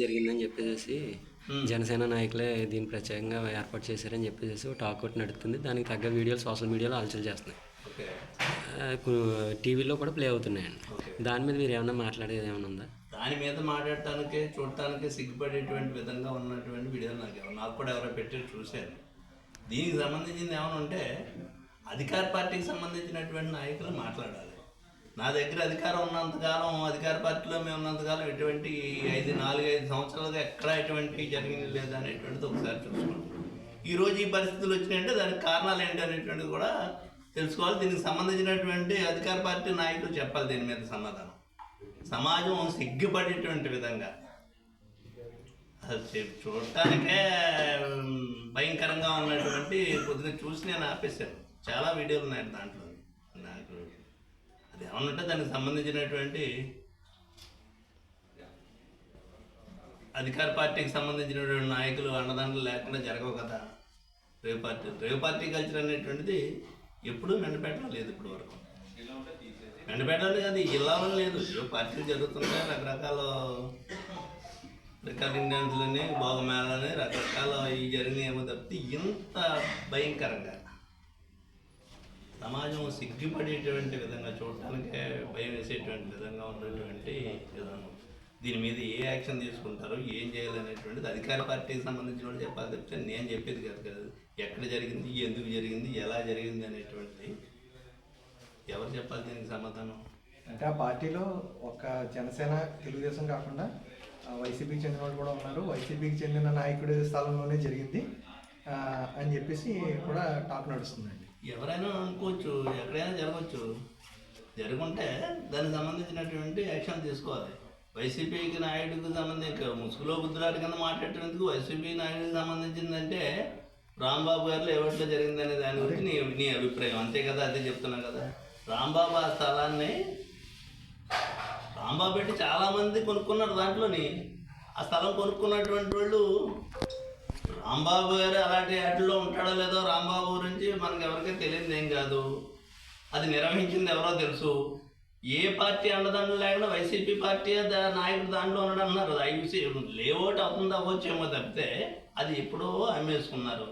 జరిగిందని చెప్పేసి జనసేన నాయకులే దీన్ని ప్రత్యేకంగా ఏర్పాటు చేశారని చెప్పేసి టాక్ అవుట్ నడుస్తుంది. దానికి తగ్గ వీడియోలు సోషల్ మీడియాలో హల్చల్ చేస్తున్నాయి. టీవీలో కూడా ప్లే అవుతున్నాయండి. దాని మీద మీరు ఏమన్నా మాట్లాడేది ఏమైనా ఉందా? దాని మీద మాట్లాడటానికి చూడటానికి సిగ్గుపడేటువంటి విధంగా ఉన్నటువంటి వీడియోలు నాకు కూడా ఎవరో పెట్టి చూశాను. దీనికి సంబంధించింది ఏమైనా ఉంటే అధికార పార్టీకి సంబంధించినటువంటి నాయకులు మాట్లాడాలి. నా దగ్గర అధికారం ఉన్నంతకాలం, అధికార పార్టీలో మేము ఉన్నంతకాలం ఎటువంటి 4-5 సంవత్సరాలుగా ఎక్కడ ఎటువంటి జరిగింది లేదా అనేటువంటిది ఒకసారి చూసుకోండి. ఈరోజు ఈ పరిస్థితులు వచ్చినాయంటే దానికి కారణాలు ఏంటి అనేటువంటిది కూడా తెలుసుకోవాలి. దీనికి సంబంధించినటువంటి అధికార పార్టీ నాయకులు చెప్పాలి దీని మీద సమాధానం. సమాజం సిగ్గుపడేటువంటి విధంగా అసలు చూడటానికే భయంకరంగా ఉన్నటువంటి కొద్దిగా చూసి నేను ఆపేశాను. చాలా వీడియోలు ఉన్నాయి దాంట్లో. నాకు అది ఏమన్నంటే దానికి సంబంధించినటువంటి అధికార పార్టీకి సంబంధించినటువంటి నాయకులు అండదండలు లేకుండా జరగవు కదా. రేవ్ పార్టీ కల్చర్ అనేటువంటిది ఎప్పుడూ మెండపేటలో లేదు. ఇప్పుడు వరకు మెండపేటలో కాదు, ఈ జిల్లాలో లేదు. పార్టీలు జరుగుతుంటాయి, రకరకాల రికార్డింగ్ డ్యాన్సులని, భోగమేళని, రకరకాల ఈ జరిగినాయి ఏమో తప్పితే ఇంత భయంకరంగా సమాజం సిగ్గుపడేటువంటి విధంగా చూడటానికే భయం వేసేటువంటి విధంగా ఉన్నటువంటి విధానం. దీని మీద ఏ యాక్షన్ తీసుకుంటారో, ఏం చేయాలనేటువంటిది అధికార పార్టీకి సంబంధించిన వాళ్ళు చెప్పాలి తప్పితే నేను చెప్పేది కాదు. ఎక్కడ జరిగింది, ఎందుకు జరిగింది, ఎలా జరిగింది అనేటువంటిది ఎవరు చెప్పాలి దీనికి సమాధానం? అంటే ఆ పార్టీలో ఒక జనసేన, తెలుగుదేశం కాకుండా వైసీపీకి చెందిన వాళ్ళు కూడా ఉన్నారు. వైసీపీకి చెందిన నాయకుడి స్థలంలోనే జరిగింది అని చెప్పేసి కూడా టాక్ నడుస్తుందండి. ఎవరైనా అనుకోవచ్చు, ఎక్కడైనా జరగవచ్చు. జరుగుంటే దానికి సంబంధించినటువంటి యాక్షన్ తీసుకోవాలి. వైసీపీకి నాయుడికి సంబంధించి ముసుగులో బుద్ధులాడి కింద మాట్లాడేందుకు వైసీపీ నాయుడికి సంబంధించిందంటే రాంబాబు గారిలో ఎవరిలో జరిగిందనే దాని గురించి నీ అభిప్రాయం అంతే కదా. అదే చెప్తున్నా కదా. రాంబాబు ఆ స్థలాన్ని రాంబాబు పెట్టి చాలామంది కొనుక్కున్నారు. దాంట్లోని ఆ స్థలం కొనుక్కున్నటువంటి వాళ్ళు రాంబాబు గారు అలాంటి వాటిల్లో ఉంటాడో లేదో రాంబాబు గురించి మనకు ఎవరికీ తెలియదు ఏం కాదు. అది నిర్వహించింది ఎవరో తెలుసు. ఏ పార్టీ అండదండలు లేకుండా వైసీపీ పార్టీ నాయకుడు దాంట్లో ఉన్నాడు అన్నారు. ఐసీ లేఅవుట్ అవుతుంది అవ్వచ్చేమో తప్పితే అది ఎప్పుడో అమ్మేసుకున్నారు.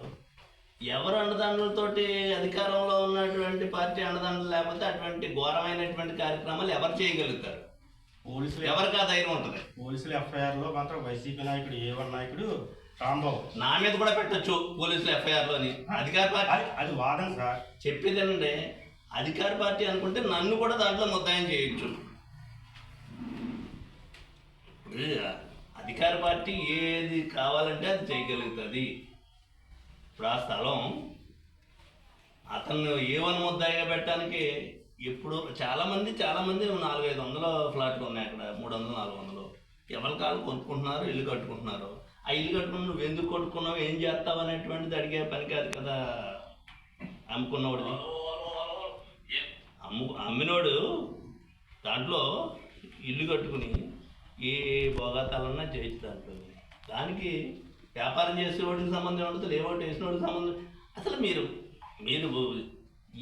ఎవరు అండదండలతోటి అధికారంలో ఉన్నటువంటి పార్టీ అండదండలు లేకపోతే అటువంటి ఘోరమైనటువంటి కార్యక్రమాలు ఎవరు చేయగలుగుతారు? పోలీసులు ఎవరికి ఆ ధైర్యం ఉంటుంది? పోలీసులు ఎఫ్ఐఆర్లో మాత్రం వైసీపీ నాయకుడు A1 నాయకుడు రాంబాబు నా మీద కూడా పెట్టచ్చు పోలీసులు ఎఫ్ఐఆర్లోని. అధికార పార్టీ అది వాదన సార్. చెప్పేదేనంటే అధికార పార్టీ అనుకుంటే నన్ను కూడా దాంట్లో ముద్దాయం చేయొచ్చు. అధికార పార్టీ ఏది కావాలంటే అది చేయగలుగుతుంది. ఇప్పుడు ఆ స్థలం అతను A1 ముద్దాయిగా పెట్టడానికి ఎప్పుడు చాలామంది 400-500 ఫ్లాట్లు ఉన్నాయి అక్కడ. 300-400 ఎవరి కాళ్ళు కొనుక్కుంటున్నారు, ఇల్లు కట్టుకుంటున్నారు. ఆ ఇల్లు కట్టుకుని నువ్వు ఎందుకు కొట్టుకున్నావు, ఏం చేస్తావు అనేటువంటిది అడిగే పని కాదు కదా అమ్ముకున్నవాడిది. అమ్మినోడు దాంట్లో ఇల్లు కట్టుకుని ఏ భోగాతాలన్నా చేయొచ్చు. దానికి వ్యాపారం చేసేవాడికి సంబంధం ఉండదు, లేఅవుట్ వేసినోడికి సంబంధం. అసలు మీరు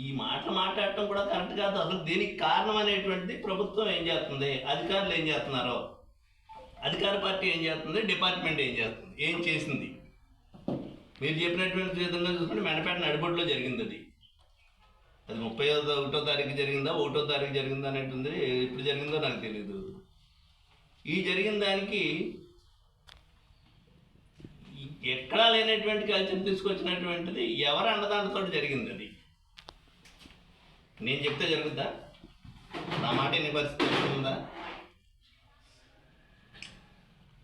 ఈ మాటలు మాట్లాడటం కూడా కరెక్ట్ కాదు. అసలు దీనికి కారణం అనేటువంటిది ప్రభుత్వం ఏం చేస్తుంది, అధికారులు ఏం చేస్తున్నారో, అధికార పార్టీ ఏం చేస్తుంది, డిపార్ట్మెంట్ ఏం చేస్తుంది, ఏం చేసింది. మీరు చెప్పినటువంటి విధంగా చూసుకుంటే మెండపేట నడిబొడ్లో జరిగింది. అది 31వ తారీఖు జరిగిందా, 1వ తారీఖు జరిగిందా అనేటుంది. ఎప్పుడు జరిగిందో నాకు తెలీదు. ఈ జరిగిన దానికి ఎక్కడా లేనటువంటి కల్చర్ తీసుకొచ్చినటువంటిది ఎవరు అండదాండతో జరిగింది. అది నేను చెప్తే జరుగుద్దా? నా మాట ఎన్ని పరిస్థితి ఉందా?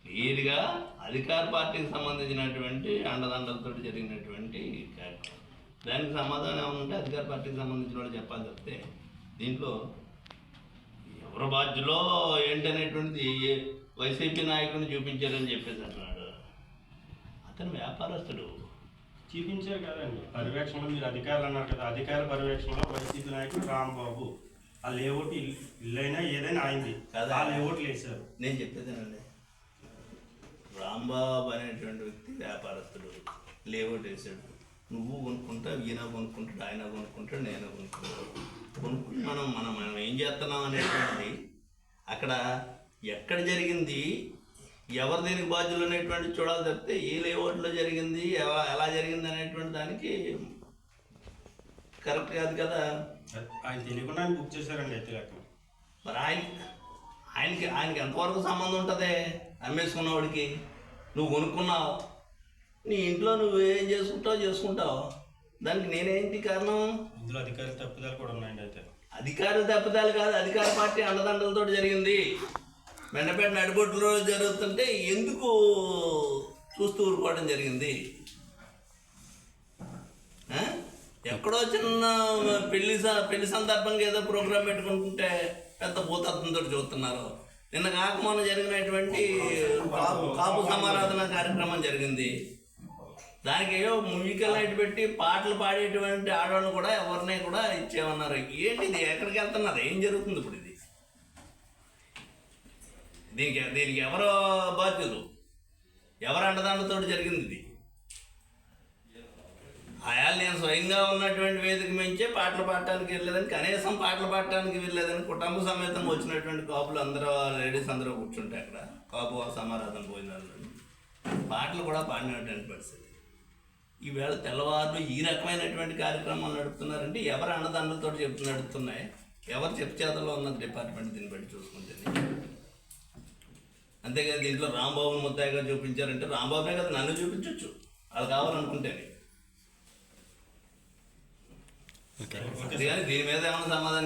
క్లియర్గా అధికార పార్టీకి సంబంధించినటువంటి అండదండలతో జరిగినటువంటి కార్యక్రమం. దానికి సమాధానం ఏమనుంటే అధికార పార్టీకి సంబంధించిన వాళ్ళు చెప్పాలి తప్పితే దీంట్లో ఎవరు బాధ్యులో ఏంటనేటువంటిది వైసీపీ నాయకుడిని చూపించారని చెప్పేసి అంటున్నాడు. అతను వ్యాపారస్తుడు. చూపించారు కదండి పర్యవేక్షణలో. మీరు అధికారులు అన్నారు కదా, అధికార పర్యవేక్షణలో వైసీపీ నాయకుడు రాంబాబు ఆ లేఅవుట్ ఇల్లైనా ఏదైనా అయింది కదా, ఆ లేఅవుట్లు వేశారు. నేను చెప్పేదేనండి, రాంబాబు అనేటువంటి వ్యక్తి వ్యాపారస్తుడు, లేఅవుట్ వేసాడు. నువ్వు కొనుక్కుంటావు, ఈయన కొనుక్కుంటాడు, ఆయన కొనుక్కుంటాడు, నేను కొనుక్కుంటాడు. మనం ఏం చేస్తున్నాం అనేటువంటిది అక్కడ ఎక్కడ జరిగింది, ఎవరు దీనికి బాధ్యులు అనేటువంటి చూడాలి తప్పితే ఏ లేఅవుట్లో జరిగింది ఎలా జరిగింది అనేటువంటి దానికి కరెక్ట్ కాదు కదా. ఆయన తెలియకుండా ఆయన బుక్ చేశారండి అయితే లెక్క. మరి ఆయనకి ఎంతవరకు సంబంధం ఉంటుంది? అమ్మేసుకున్నవాడికి నువ్వు కొనుక్కున్నావు, నీ ఇంట్లో నువ్వు ఏం చేసుకుంటావు, దానికి నేనేంటి కారణం? ఇందులో అధికారుల తప్పుదాలు కూడా ఉన్నాయండి అయితే. అధికారుల తప్పుదాలు కాదు, అధికార పార్టీ అండదండలతో జరిగింది. మెండపేట నడిబొట్టులో జరుగుతుంటే ఎందుకు చూస్తూ ఊరుకోవడం జరిగింది? ఎక్కడో చిన్న పెళ్లి సందర్భంగా ఏదో ప్రోగ్రాం పెట్టుకుంటుంటే పెద్ద భూతత్వంతో చూస్తున్నారు. నిన్న కాకమొన్న జరిగినటువంటి కాపు సమారాధన కార్యక్రమం జరిగింది. దానికి ఏవో మ్యూజికల్ నైట్ పెట్టి పాటలు పాడేటువంటి ఆడవాళ్ళు కూడా ఎవరిని కూడా ఇచ్చేమన్నారు. ఏంటిది? ఎక్కడికి వెళ్తున్నారు? ఏం జరుగుతుంది ఇప్పుడు? దీనికి ఎవరో బాధ్యులు? ఎవరు అండదండతో జరిగింది ఇది? ఆయాలు నేను స్వయంగా ఉన్నటువంటి వేదిక మించే పాటలు పాడటానికి వెళ్ళలేదని, కనీసం పాటలు పాడటానికి వెళ్ళలేదని కుటుంబ సమేతంగా వచ్చినటువంటి కాపులు అందరూ, లేడీస్ అందరూ కూర్చుంటే అక్కడ కాపు సమారాధన భోజనాలు పాటలు కూడా పాడినటువంటి పరిస్థితి. ఈవేళ తెల్లవారులు ఈ రకమైనటువంటి కార్యక్రమాలు నడుపుతున్నారంటే ఎవరు అన్నదండలతో నడుపుతున్నాయి? ఎవరు చేతలో ఉన్న డిపార్ట్మెంట్ దీన్ని బట్టి చూసుకుంటే. అంతేకాదు దీంట్లో రాంబాబుని ముద్దాయిగా చూపించారంటే రాంబాబునే కదా నన్ను చూపించవచ్చు వాళ్ళు కావాలనుకుంటేనే. కానీ దీని మీద ఏమైనా సమాధానం